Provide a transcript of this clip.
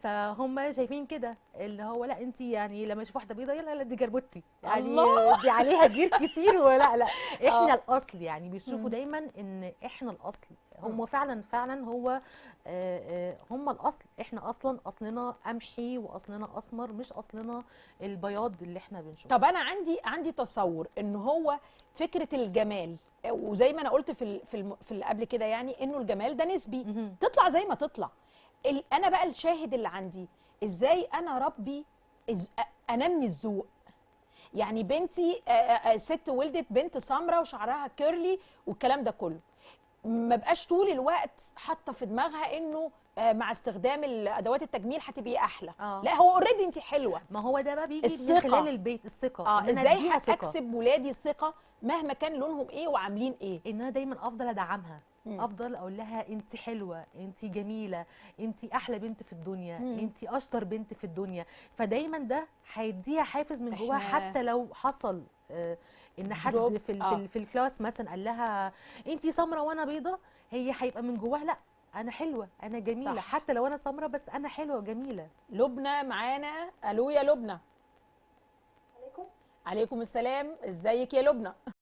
فهم شايفين كده اللي هو لا انت يعني لما يشوف واحده بيضه يلا لا دي جربوتي يعني الله. دي عليها جير كتير ولا لا احنا اه. الاصل يعني بيشوفوا مم. دايما ان احنا الاصل. مم. هم فعلا هو هم الاصل. احنا اصلنا قمحي واصلنا اسمر مش اصلنا البياض اللي احنا بنشوفه. طب انا عندي تصور ان هو فكره الجمال، وزي ما انا قلت في اللي قبل كده، يعني انه الجمال ده نسبي، مهم. تطلع زي ما تطلع. انا بقى الشاهد اللي عندي ازاي انا ربي انمي الذوق. يعني بنتي ست ولدت بنت سمراء وشعرها كيرلي والكلام ده كله، ما بقاش طول الوقت حاطه في دماغها انه مع استخدام ادوات التجميل هتبقي احلى. اه لا، هو اوريدي انت حلوه. ما هو ده بقى بيجي من خلال الثقه. البيت، الثقه ان انا ازاي اديها ثقه، اكسب ولادي الثقه مهما كان لونهم ايه وعاملين ايه. ان انا دايما افضل ادعمها، مم. افضل اقول لها انت حلوه، انت جميله، انت احلى بنت في الدنيا، مم. انت اشطر بنت في الدنيا. فدايما ده هيديها حافز من جواها. احنا حتى لو حصل ان دروب. حد في الكلاس مثلا قال لها انت سمره وانا بيضه، هي هيبقى من جواها لا انا حلوه انا جميله، صح. حتى لو انا سمره بس انا حلوه وجميله. لبنى معانا. الو يا لبنى. عليكم. عليكم السلام، ازيك يا لبنى؟